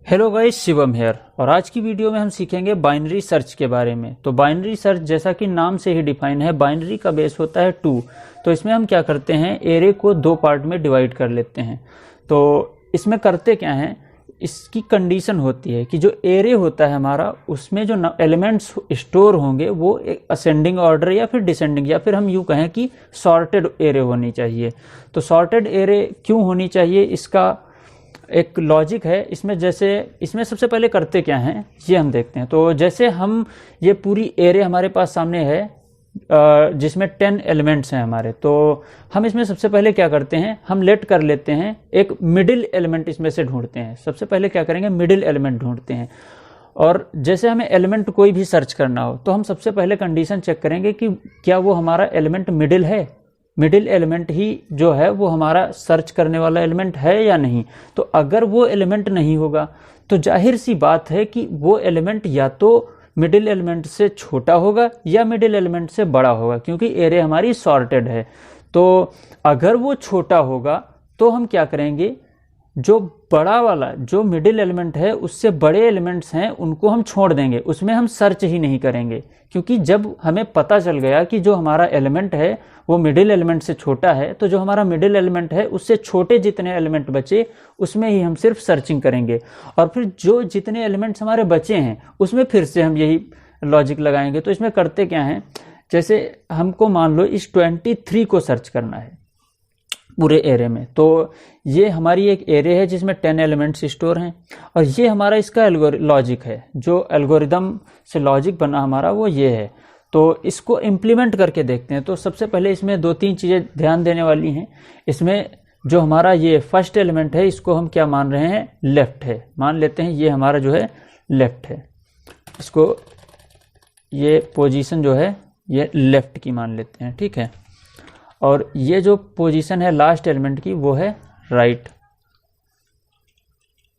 Hello guys, Shivam hair. और आज की वीडियो में हम सीखेंगे बाइनरी सर्च के बारे में। तो बाइनरी सर्च जैसा कि नाम से ही डिफाइन है, बाइनरी का बेस होता है 2। तो इसमें हम क्या करते हैं, एरे को 2 पार्ट में डिवाइड कर लेते हैं। तो इसमें करते क्या हैं, इसकी कंडीशन होती है कि जो एरे होता है हमारा, उसमें जो एलिमेंट्स स्टोर होंगे वो एक असेंडिंग ऑर्डर या फिर डिसेंडिंग, या फिर हम यूँ कहें कि सॉर्टेड एरे होनी चाहिए। तो सॉर्टेड एरे क्यों होनी चाहिए, इसका एक लॉजिक है इसमें। जैसे इसमें सबसे पहले करते क्या हैं ये हम देखते हैं। तो जैसे हम ये पूरी एरे हमारे पास सामने है जिसमें 10 एलिमेंट्स हैं हमारे, तो हम इसमें सबसे पहले क्या करते हैं, हम लेट कर लेते हैं एक मिडिल एलिमेंट इसमें से ढूंढते हैं। सबसे पहले क्या करेंगे, मिडिल एलिमेंट ढूंढते हैं। और जैसे हमें एलिमेंट कोई भी सर्च करना हो तो हम सबसे पहले कंडीशन चेक करेंगे कि क्या वो हमारा एलिमेंट मिडिल है, मिडिल एलिमेंट ही जो है वो हमारा सर्च करने वाला एलिमेंट है या नहीं। तो अगर वो एलिमेंट नहीं होगा तो जाहिर सी बात है कि वो एलिमेंट या तो मिडिल एलिमेंट से छोटा होगा या मिडिल एलिमेंट से बड़ा होगा, क्योंकि एरे हमारी सॉर्टेड है। तो अगर वो छोटा होगा तो हम क्या करेंगे, जो बड़ा वाला जो मिडिल एलिमेंट है उससे बड़े एलिमेंट्स हैं उनको हम छोड़ देंगे, उसमें हम सर्च ही नहीं करेंगे। क्योंकि जब हमें पता चल गया कि जो हमारा एलिमेंट है वो मिडिल एलिमेंट से छोटा है, तो जो हमारा मिडिल एलिमेंट है उससे छोटे जितने एलिमेंट बचे उसमें ही हम सिर्फ सर्चिंग करेंगे। और फिर जो जितने एलिमेंट्स हमारे बचे हैं उसमें फिर से हम यही लॉजिक लगाएंगे। तो इसमें करते क्या हैं, जैसे हमको मान लो इस 23 को सर्च करना है पूरे एरे में। तो ये हमारी एक एरे है जिसमें 10 एलिमेंट्स स्टोर हैं, और ये हमारा इसका लॉजिक है। जो एल्गोरिदम से लॉजिक बना हमारा वो ये है। तो इसको इम्प्लीमेंट करके देखते हैं। तो सबसे पहले इसमें 2-3 चीज़ें ध्यान देने वाली हैं। इसमें जो हमारा ये फर्स्ट एलिमेंट है इसको हम क्या मान रहे हैं, लेफ्ट है, मान लेते हैं ये हमारा जो है लेफ्ट है। इसको ये पोजीशन जो है ये लेफ्ट की मान लेते हैं, ठीक है। और ये जो पोजीशन है लास्ट एलिमेंट की वो है राइट,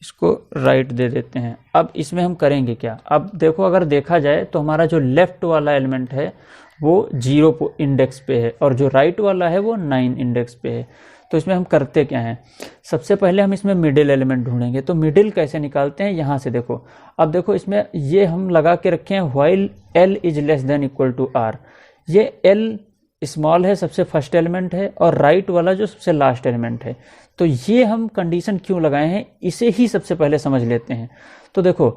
इसको राइट दे देते हैं। अब इसमें हम करेंगे क्या, अब देखो अगर देखा जाए तो हमारा जो लेफ्ट वाला एलिमेंट है वो 0 इंडेक्स पे है और जो राइट वाला है वो 9 इंडेक्स पे है। तो इसमें हम करते क्या हैं, सबसे पहले हम इसमें मिडिल एलिमेंट ढूंढेंगे। तो मिडिल कैसे निकालते हैं, यहाँ से देखो। अब देखो इसमें ये हम लगा के रखे हैं while l is less than equal to r। ये l स्मॉल है, सबसे फर्स्ट एलिमेंट है, और राइट वाला जो सबसे लास्ट एलिमेंट है। तो ये हम कंडीशन क्यों लगाए हैं इसे ही सबसे पहले समझ लेते हैं। तो देखो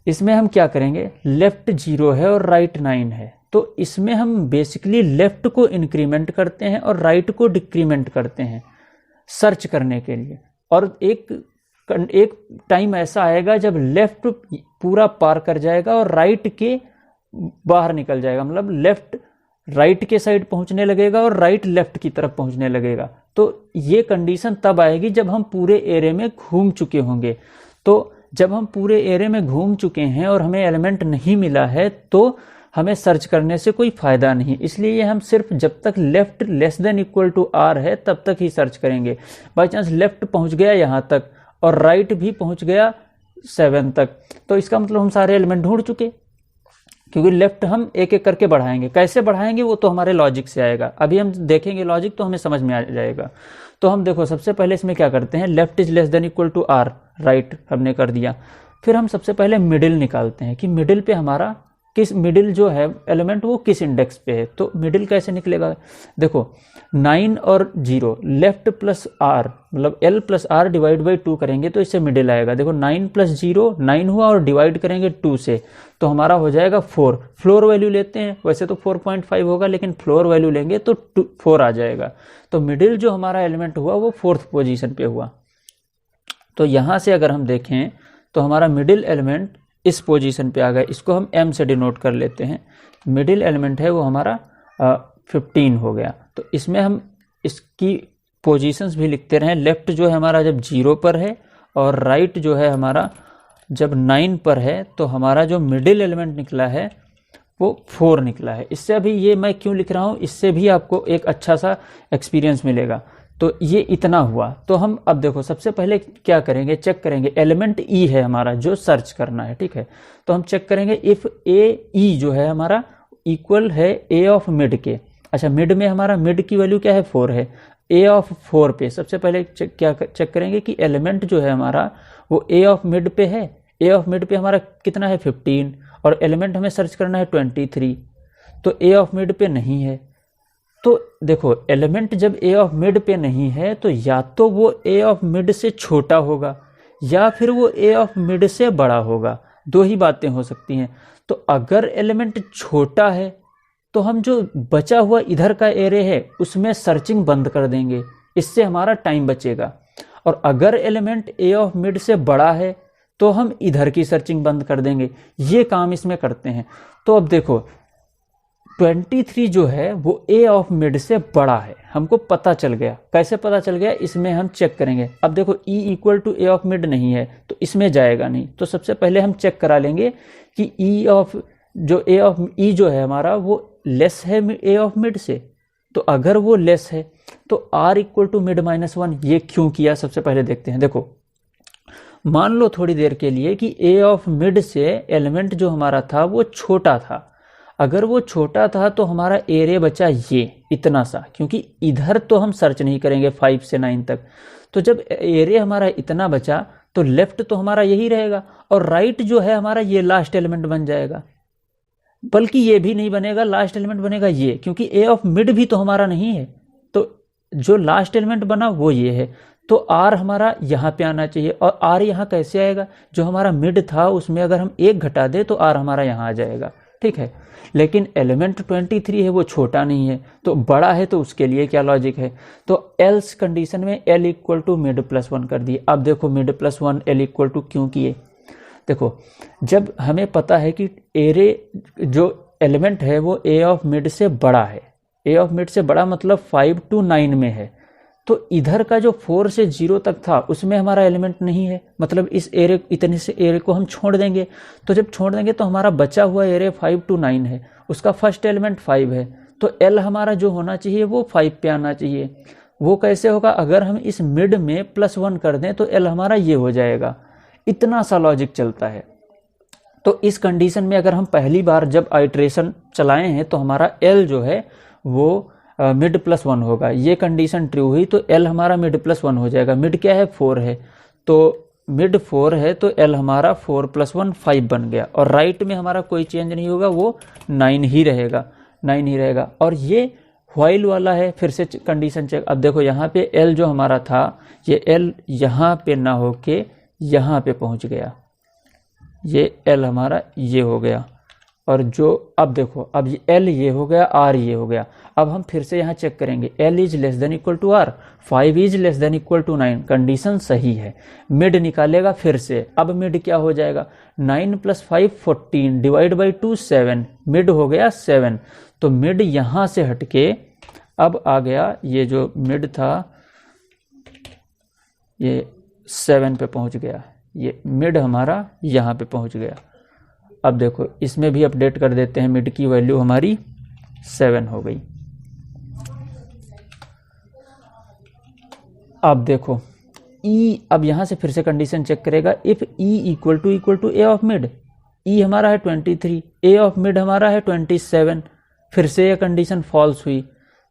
इसमें हम क्या करेंगे, लेफ्ट 0 है और राइट 9 है। तो इसमें हम बेसिकली लेफ्ट को इंक्रीमेंट करते हैं और राइट को डिक्रीमेंट करते हैं सर्च करने के लिए। और एक टाइम ऐसा आएगा जब लेफ्ट पूरा पार कर जाएगा और राइट के बाहर निकल जाएगा, मतलब लेफ्ट राइट के साइड पहुंचने लगेगा और राइट लेफ्ट की तरफ पहुंचने लगेगा। तो ये कंडीशन तब आएगी जब हम पूरे एरे में घूम चुके होंगे। तो जब हम पूरे एरे में घूम चुके हैं और हमें एलिमेंट नहीं मिला है तो हमें सर्च करने से कोई फायदा नहीं। इसलिए हम सिर्फ जब तक left less than equal to r है तब तक ही सर्च करेंगे। बाई चांस लेफ्ट पहुंच गया यहाँ तक और राइट भी पहुंच गया 7 तक, तो इसका मतलब हम सारे एलिमेंट ढूंढ चुके, क्योंकि लेफ्ट हम एक एक करके बढ़ाएंगे। कैसे बढ़ाएंगे वो तो हमारे लॉजिक से आएगा, अभी हम देखेंगे लॉजिक तो हमें समझ में आ जाएगा। तो हम देखो सबसे पहले इसमें क्या करते हैं, left is less than equal to r, right हमने कर दिया। फिर हम सबसे पहले मिडिल निकालते हैं कि मिडिल पे हमारा किस, मिडिल जो है एलिमेंट वो किस इंडेक्स पे है। तो मिडिल कैसे निकलेगा, देखो 9 और 0, लेफ्ट प्लस r मतलब l plus r divide by 2 करेंगे तो इससे मिडिल आएगा। देखो 9 प्लस 0 9 हुआ और डिवाइड करेंगे 2 से तो हमारा हो जाएगा 4। फ्लोर वैल्यू लेते हैं, वैसे तो 4.5 होगा लेकिन फ्लोर वैल्यू लेंगे तो 4 आ जाएगा। तो मिडिल जो हमारा एलिमेंट हुआ वो 4th पोजीशन पे हुआ। तो यहाँ से अगर हम देखें तो हमारा मिडिल एलिमेंट इस पोजीशन पे आ गया, इसको हम m से डिनोट कर लेते हैं। मिडिल एलिमेंट है वो हमारा 15 हो गया। तो इसमें हम इसकी पोजीशंस भी लिखते रहें। लेफ्ट जो है हमारा जब 0 पर है और राइट जो है हमारा जब 9 पर है, तो हमारा जो मिडिल एलिमेंट निकला है वो 4 निकला है। इससे अभी ये मैं क्यों लिख रहा हूँ, इससे भी आपको एक अच्छा सा एक्सपीरियंस मिलेगा। तो ये इतना हुआ। तो हम अब देखो सबसे पहले क्या करेंगे, चेक करेंगे एलिमेंट ई है हमारा जो सर्च करना है, ठीक है। तो हम चेक करेंगे इफ ए ई जो है हमारा इक्वल है ए ऑफ मिड के। अच्छा, मिड में हमारा मिड की वैल्यू क्या है 4 है। ए ऑफ 4 पे सबसे पहले क्या चेक करेंगे कि एलिमेंट जो है हमारा वो ए ऑफ मिड पे है। ए ऑफ मिड पे हमारा कितना है 15 और एलिमेंट हमें सर्च करना है 23, तो ए ऑफ मिड पे नहीं है। तो देखो एलिमेंट जब ए ऑफ मिड पे नहीं है तो या तो वो ए ऑफ मिड से छोटा होगा या फिर वो ए ऑफ मिड से बड़ा होगा, दो ही बातें हो सकती हैं। तो अगर एलिमेंट छोटा है तो हम जो बचा हुआ इधर का एरे है उसमें सर्चिंग बंद कर देंगे, इससे हमारा टाइम बचेगा। और अगर एलिमेंट ए ऑफ मिड से बड़ा है तो हम इधर की सर्चिंग बंद कर देंगे। ये काम इसमें करते हैं। तो अब देखो 23 जो है वो ए ऑफ मिड से बड़ा है, हमको पता चल गया। कैसे पता चल गया, इसमें हम चेक करेंगे। अब देखो E equal to A of mid नहीं है तो इसमें जाएगा नहीं, तो सबसे पहले हम चेक करा लेंगे कि ई ऑफ जो ए ऑफ ई जो है हमारा वो लेस है ए ऑफ मिड से। तो अगर वो लेस है तो आर इक्वल टू मिड -1। ये क्यों किया सबसे पहले देखते हैं। देखो मान लो थोड़ी देर के लिए कि ए ऑफ मिड से एलिमेंट जो हमारा था वो छोटा था। अगर वो छोटा था तो हमारा एरे बचा ये इतना सा, क्योंकि इधर तो हम सर्च नहीं करेंगे 5 से 9 तक। तो जब एरे हमारा इतना बचा तो लेफ्ट तो हमारा यही रहेगा और राइट जो है हमारा ये लास्ट एलिमेंट बन जाएगा। बल्कि ये भी नहीं बनेगा, लास्ट एलिमेंट बनेगा ये, क्योंकि ए ऑफ मिड भी तो हमारा नहीं है। तो जो लास्ट एलिमेंट बना वो ये है। तो आर हमारा यहाँ पे आना चाहिए। और आर यहाँ कैसे आएगा, जो हमारा मिड था उसमें अगर हम 1 घटा दे तो आर हमारा यहाँ आ जाएगा। ठीक है, लेकिन एलिमेंट 23 है वो छोटा नहीं है, तो बड़ा है, तो उसके लिए क्या लॉजिक है। तो एल्स कंडीशन में एल इक्वल टू मिड +1 कर दिए। अब देखो मिड +1 एल इक्वल टू क्यों किए। देखो जब हमें पता है कि एरे जो एलिमेंट है वो ए ऑफ मिड से बड़ा है, ए ऑफ मिड से बड़ा मतलब 5 to 9 में है, तो इधर का जो 4 से 0 तक था उसमें हमारा एलिमेंट नहीं है, मतलब इस एरे इतने से एरे को हम छोड़ देंगे। तो जब छोड़ देंगे तो हमारा बचा हुआ एरे 5 to 9 है, उसका फर्स्ट एलिमेंट 5 है, तो एल हमारा जो होना चाहिए वो 5 पे आना चाहिए। वो कैसे होगा, अगर हम इस मिड में +1 कर दें तो एल हमारा ये हो जाएगा। इतना सा लॉजिक चलता है। तो इस कंडीशन में अगर हम पहली बार जब आइट्रेशन चलाए हैं तो हमारा एल जो है वो मिड +1 होगा। ये कंडीशन ट्रू हुई तो एल हमारा मिड +1 हो जाएगा। मिड क्या है 4 है, तो मिड 4 है तो एल हमारा 4 + 1 5 बन गया। और राइट में हमारा कोई चेंज नहीं होगा, वो 9 ही रहेगा, 9 ही रहेगा। और ये व्हाइल वाला है, फिर से कंडीशन चेक। अब देखो यहाँ पे एल जो हमारा था ये एल यहाँ पे ना होके यहाँ पे पहुँच गया, ये एल हमारा ये हो गया। और जो अब देखो अब ये एल ये हो गया, आर ये हो गया। अब हम फिर से यहाँ चेक करेंगे, L is less than equal to R, 5 is less than equal to 9, condition सही है। मिड निकालेगा फिर से, अब मिड क्या हो जाएगा, 9 + 5 14 डिवाइड बाई 2 7, मिड हो गया 7। तो मिड यहाँ से हटके अब आ गया, ये जो मिड था ये 7 पे पहुँच गया, ये मिड हमारा यहाँ पे पहुँच गया। अब देखो इसमें भी अपडेट कर देते हैं, मिड की वैल्यू हमारी 7 हो गई। अब देखो ई, अब यहाँ से फिर से कंडीशन चेक करेगा, if E equal to A of mid, ई हमारा है 23, ए ऑफ मिड हमारा है 27, फिर से ये कंडीशन फॉल्स हुई।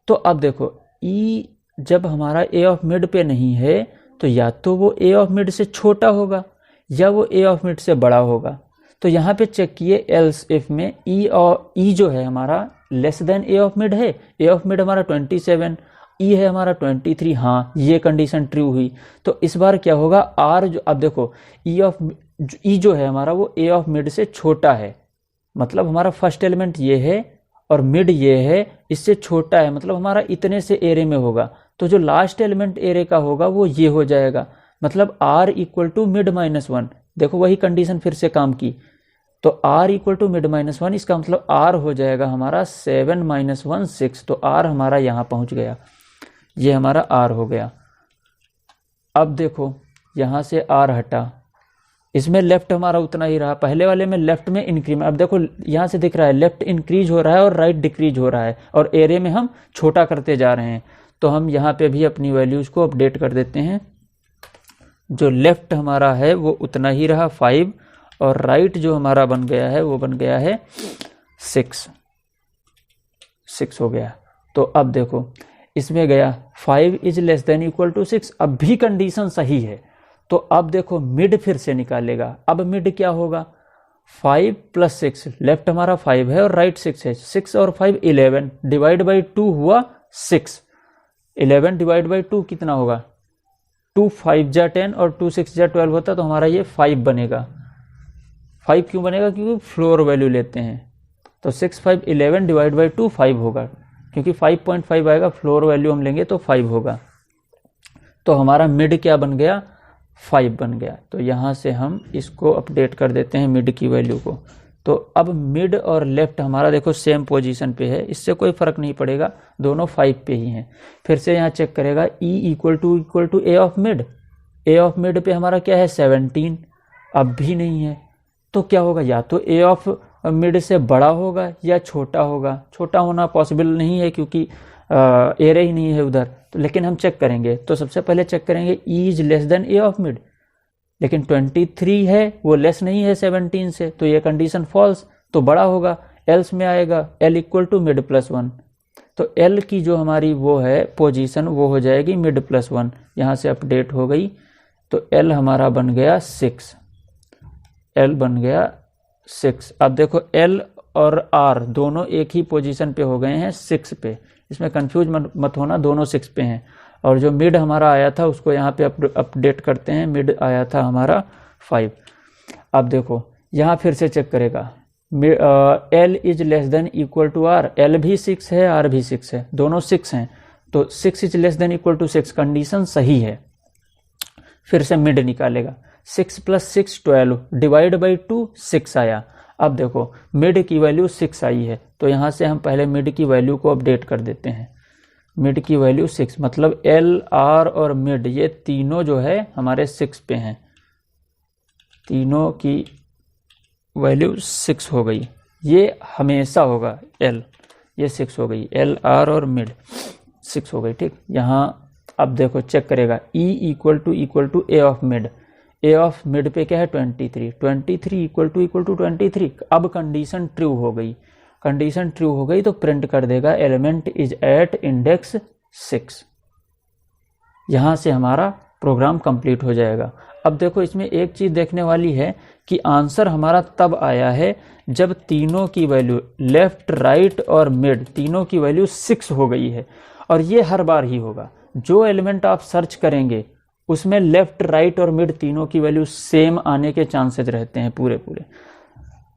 तो अब देखो ई जब हमारा ए ऑफ मिड पे नहीं है तो या तो वो ए ऑफ मिड से छोटा होगा या वो ए ऑफ मिड से बड़ा होगा। तो यहाँ पे चेक किए एल्स इफ में ई और ई जो है हमारा less than A of mid है, ए ऑफ मिड हमारा 27, ई है हमारा 23, हाँ ये कंडीशन ट्रू हुई। तो इस बार क्या होगा, आर जो, अब देखो ई जो है हमारा वो ए ऑफ मिड से छोटा है, मतलब हमारा फर्स्ट एलिमेंट ये है और मिड ये है, इससे छोटा है, मतलब हमारा इतने से एरे में होगा। तो जो लास्ट एलिमेंट एरे का होगा वो ये हो जाएगा, मतलब आर इक्वल टू मिड -1। देखो वही कंडीशन फिर से काम की, तो r इक्वल टू मिड -1, इसका मतलब r हो जाएगा हमारा 7 - 1 6। तो r हमारा यहाँ पहुँच गया, ये हमारा r हो गया। अब देखो यहाँ से r हटा, इसमें लेफ्ट हमारा उतना ही रहा, पहले वाले में लेफ्ट में इंक्रीमेंट। अब देखो यहाँ से दिख रहा है लेफ्ट इंक्रीज हो रहा है और राइट डिक्रीज हो रहा है, और एरे में हम छोटा करते जा रहे हैं। तो हम यहाँ पे भी अपनी वैल्यूज़ को अपडेट कर देते हैं। जो लेफ्ट हमारा है वो उतना ही रहा 5, और राइट जो हमारा बन गया है वो बन गया है 6 हो गया। तो अब देखो इसमें गया 5 is less than equal to 6, अब भी कंडीशन सही है। तो अब देखो मिड फिर से निकालेगा। अब मिड क्या होगा, 5 प्लस 6, लेफ्ट हमारा 5 है और राइट 6 है, 6 और 5 11, डिवाइड बाई 2 हुआ 6, 11 डिवाइड बाई 2 कितना होगा, 2 5 जा 10 और 2 6 जा 12 होता, तो हमारा ये 5 बनेगा। 5 क्यों बनेगा, क्योंकि फ्लोर वैल्यू लेते हैं, तो 6 5 11 डिवाइड बाई 2 5 होगा, क्योंकि 5.5 आएगा, फ्लोर वैल्यू हम लेंगे तो 5 होगा। तो हमारा मिड क्या बन गया, 5 बन गया। तो यहाँ से हम इसको अपडेट कर देते हैं मिड की वैल्यू को। तो अब मिड और लेफ्ट हमारा देखो सेम पोजीशन पे है, इससे कोई फर्क नहीं पड़ेगा, दोनों 5 पे ही हैं। फिर से यहाँ चेक करेगा, E equal to A of mid, A of mid पे हमारा क्या है 17, अब भी नहीं है। तो क्या होगा, या तो ए ऑफ मिड से बड़ा होगा या छोटा होगा। छोटा होना पॉसिबल नहीं है क्योंकि एरे ही नहीं है उधर, तो लेकिन हम चेक करेंगे। तो सबसे पहले चेक करेंगे E is less then A of mid, लेकिन 23 है वो लेस नहीं है 17 से, तो ये कंडीशन फॉल्स, तो बड़ा होगा। एल्स में आएगा L equal to mid plus 1, तो एल की जो हमारी वो है पोजीशन वो हो जाएगी मिड प्लस 1, यहाँ से अपडेट हो गई। तो एल हमारा बन गया 6, एल बन गया 6। अब देखो एल और आर दोनों एक ही पोजीशन पे हो गए हैं 6 पे, इसमें कंफ्यूज मत होना, दोनों 6 पे हैं। और जो मिड हमारा आया था उसको यहाँ पे अपडेट करते हैं, मिड आया था हमारा 5। अब देखो यहाँ फिर से चेक करेगा, L is less than equal to R, L भी 6 है आर भी 6 है, दोनों 6 हैं, तो 6 is less than equal to 6, condition सही है। फिर से मिड निकालेगा, 6 प्लस 6 12, डिवाइड बाई 2 6 आया। अब देखो मिड की वैल्यू 6 आई है, तो यहाँ से हम पहले मिड की वैल्यू को अपडेट कर देते हैं। मिड की वैल्यू 6, मतलब एल आर और मिड ये तीनों जो है हमारे 6 पे हैं, तीनों की वैल्यू 6 हो गई। ये हमेशा होगा, एल ये 6 हो गई, एल आर और मिड 6 हो गई, ठीक। यहाँ अब देखो चेक करेगा, E equal to A of mid, A of mid पे क्या है 23, 23 इक्वल टू 23। अब कंडीशन ट्रू हो गई, कंडीशन ट्रू हो गई तो प्रिंट कर देगा एलिमेंट इज एट इंडेक्स 6। यहाँ से हमारा प्रोग्राम कंप्लीट हो जाएगा। अब देखो इसमें एक चीज़ देखने वाली है कि आंसर हमारा तब आया है जब तीनों की वैल्यू लेफ्ट राइट और मिड तीनों की वैल्यू 6 हो गई है, और ये हर बार ही होगा। जो एलिमेंट आप सर्च करेंगे उसमें लेफ्ट राइट और मिड तीनों की वैल्यू सेम आने के चांसेस रहते हैं पूरे,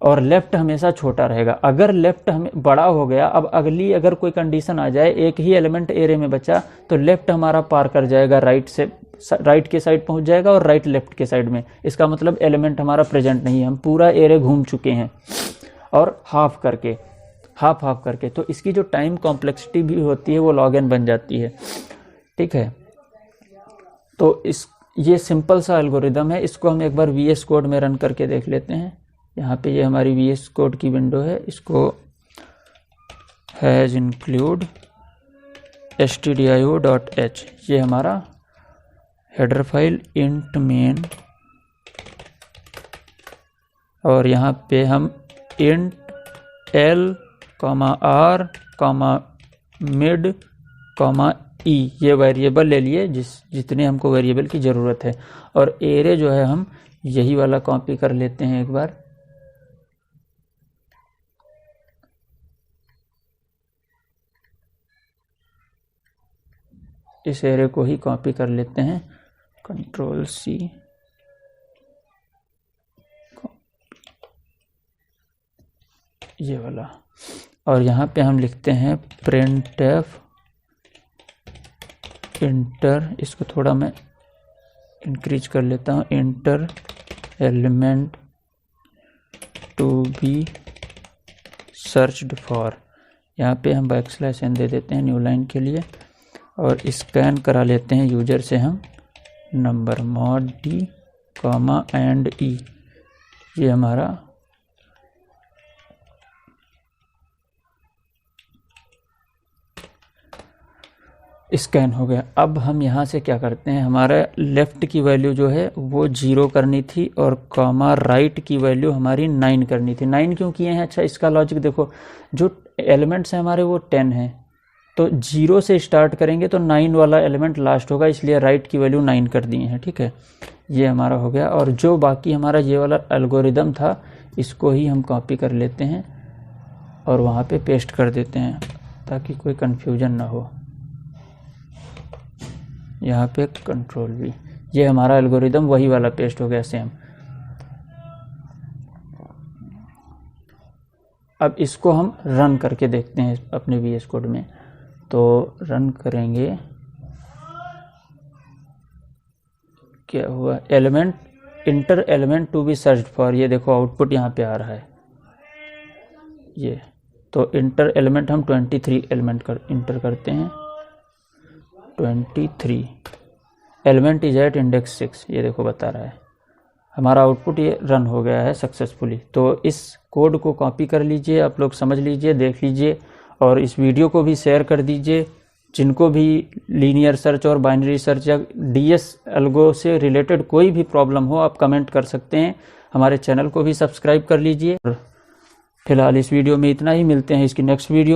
और लेफ्ट हमेशा छोटा रहेगा। अगर लेफ्ट हमें बड़ा हो गया, अब अगली अगर कोई कंडीशन आ जाए, एक ही एलिमेंट एरे में बचा, तो लेफ्ट हमारा पार कर जाएगा राइट से, राइट के साइड पहुंच जाएगा और राइट लेफ्ट के साइड में। इसका मतलब एलिमेंट हमारा प्रेजेंट नहीं है, हम पूरा एरे घूम चुके हैं, और हाफ करके। तो इसकी जो टाइम कॉम्प्लेक्सिटी भी होती है वो log n बन जाती है, ठीक है। तो ये सिंपल सा एल्गोरिदम है, इसको हम एक बार VS कोड में रन करके देख लेते हैं। यहाँ पे ये हमारी VS कोड की विंडो है, इसको हैज़ इंक्लूड stdio.h, ये हमारा हेडर फाइल इंट मेन, और यहाँ पे हम int l, r, mid, e ये वेरिएबल ले लिए जितने हमको वेरिएबल की ज़रूरत है, और एरे जो है हम यही वाला कॉपी कर लेते हैं एक बार। इस एरे को ही कॉपी कर लेते हैं, कंट्रोल C, ये वाला, और यहाँ पे हम लिखते हैं printf इंटर, इसको थोड़ा मैं इंक्रीज कर लेता हूँ, enter element to be searched for. यहाँ पे हम \n दे देते हैं न्यू लाइन के लिए, और स्कैन करा लेते हैं यूजर से हम number mod d, and e, ये हमारा स्कैन हो गया। अब हम यहाँ से क्या करते हैं, हमारा लेफ़्ट की वैल्यू जो है वो 0 करनी थी, और कॉमा राइट की वैल्यू हमारी 9 करनी थी। 9 क्यों किए हैं, अच्छा इसका लॉजिक देखो, जो एलिमेंट्स हैं हमारे वो 10 हैं, तो 0 से स्टार्ट करेंगे तो 9 वाला एलिमेंट लास्ट होगा, इसलिए राइट की वैल्यू 9 कर दिए हैं। ठीक है, ये हमारा हो गया। और जो बाकी हमारा ये वाला एल्गोरिदम था इसको ही हम कॉपी कर लेते हैं और वहाँ पे पेस्ट कर देते हैं ताकि कोई कन्फ्यूजन ना हो। यहाँ पे कंट्रोल V, ये हमारा एल्गोरिदम वही वाला पेस्ट हो गया सेम। अब इसको हम रन करके देखते हैं अपने VS कोड में। तो रन करेंगे, क्या हुआ, element enter element to be search for, ये देखो आउटपुट यहाँ पे आ रहा है ये। तो इंटर एलिमेंट हम 23 एलिमेंट इंटर करते हैं, 23 एलिमेंट इज एट इंडेक्स 6, ये देखो बता रहा है हमारा आउटपुट, ये रन हो गया है सक्सेसफुली। तो इस कोड को कॉपी कर लीजिए, आप लोग समझ लीजिए, देख लीजिए, और इस वीडियो को भी शेयर कर दीजिए। जिनको भी लीनियर सर्च और बाइनरी सर्च या DS एल्गो से रिलेटेड कोई भी प्रॉब्लम हो, आप कमेंट कर सकते हैं। हमारे चैनल को भी सब्सक्राइब कर लीजिए। फिलहाल इस वीडियो में इतना ही, मिलते हैं इसकी नेक्स्ट वीडियो।